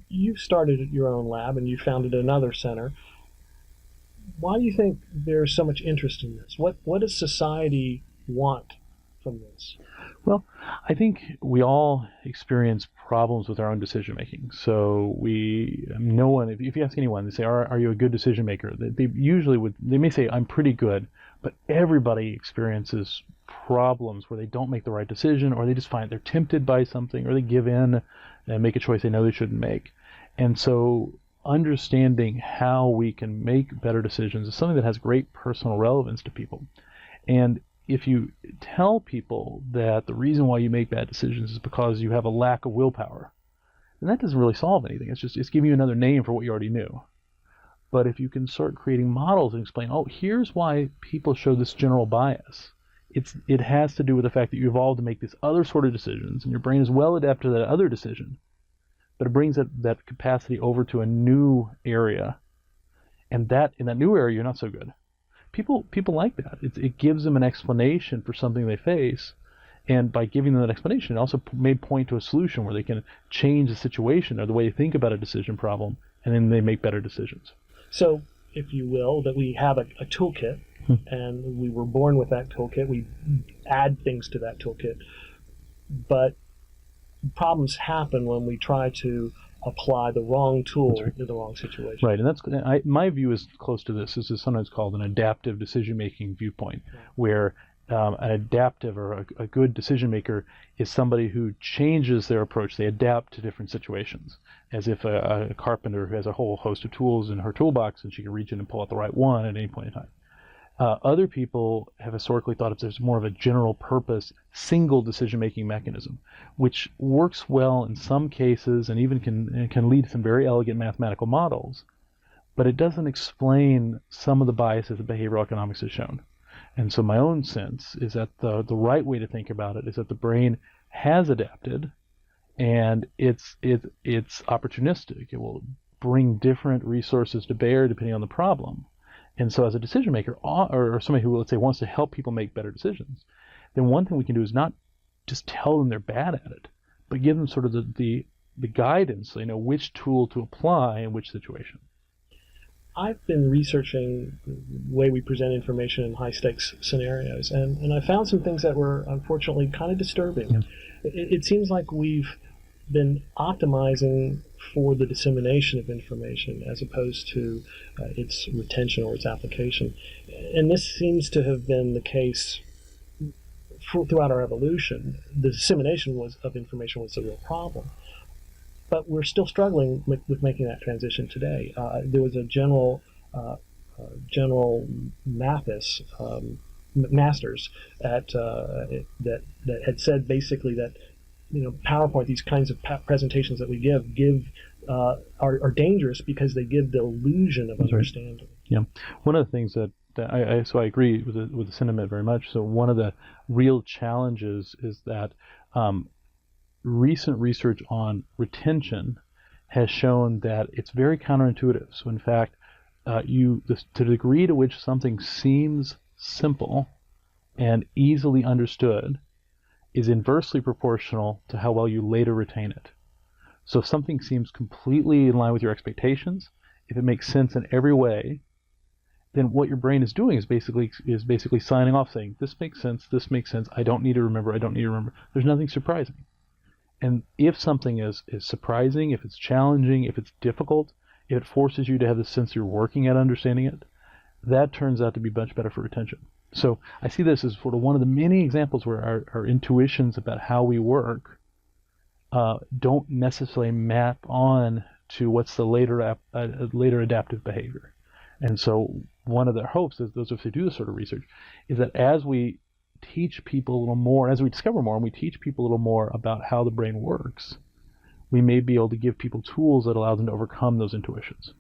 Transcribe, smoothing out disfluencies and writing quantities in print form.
You've started your own lab and you founded another center. Why do you think there's so much interest in this? What does society want from this? Well, I think we all experience problems with our own decision making. So no one, if you ask anyone, they say, are you a good decision maker? They usually they may say, I'm pretty good, but everybody experiences problems where they don't make the right decision, or they just find they're tempted by something, or they give in and make a choice they know they shouldn't make. And so understanding how we can make better decisions is something that has great personal relevance to people. And if you tell people that the reason why you make bad decisions is because you have a lack of willpower, then that doesn't really solve anything. It's giving you another name for what you already knew. But if you can start creating models and explain, oh, here's why people show this general bias. It has to do with the fact that you evolved to make these other sort of decisions, and your brain is well adapted to that other decision, but it brings that capacity over to a new area, and that in that new area you're not so good. People like that. It gives them an explanation for something they face, and by giving them that explanation, it also may point to a solution where they can change the situation or the way they think about a decision problem, and then they make better decisions. So, if you will, that we have a toolkit, and we were born with that toolkit. We add things to that toolkit, but problems happen when we try to apply the wrong tool to the wrong situation. Right, and my view is close to this. This is sometimes called an adaptive decision-making viewpoint, where an adaptive or a good decision maker is somebody who changes their approach. They adapt to different situations, as if a carpenter who has a whole host of tools in her toolbox and she can reach in and pull out the right one at any point in time. Other people have historically thought of this as more of a general purpose, single decision-making mechanism, which works well in some cases and even can lead to some very elegant mathematical models, but it doesn't explain some of the biases that behavioral economics has shown. And so my own sense is that the right way to think about it is that the brain has adapted, and it's opportunistic. It will bring different resources to bear depending on the problem. And so as a decision maker, or somebody who, let's say, wants to help people make better decisions, then one thing we can do is not just tell them they're bad at it, but give them sort of the guidance so they know which tool to apply in which situation. I've been researching the way we present information in high-stakes scenarios, and I found some things that were unfortunately kind of disturbing. Yeah. It seems like we've been optimizing for the dissemination of information as opposed to its retention or its application. And this seems to have been the case throughout our evolution. The dissemination of information was the real problem. But we're still struggling with making that transition today. There was a General Mathis, masters that had said basically that PowerPoint, these kinds of presentations that we give are dangerous because they give the illusion of understanding. Yeah, one of the things that I agree with the sentiment very much. So one of the real challenges is that recent research on retention has shown that it's very counterintuitive. So in fact, to the degree to which something seems simple and easily understood is inversely proportional to how well you later retain it. So if something seems completely in line with your expectations, if it makes sense in every way, then what your brain is doing is basically signing off, saying, this makes sense, I don't need to remember. There's nothing surprising. And if something is surprising, if it's challenging, if it's difficult, if it forces you to have the sense you're working at understanding it, that turns out to be much better for retention. So I see this as sort of one of the many examples where our intuitions about how we work don't necessarily map on to what's the later adaptive behavior. And so one of their hopes is those of us who do this sort of research is that as we teach people a little more, as we discover more and we teach people a little more about how the brain works, we may be able to give people tools that allow them to overcome those intuitions.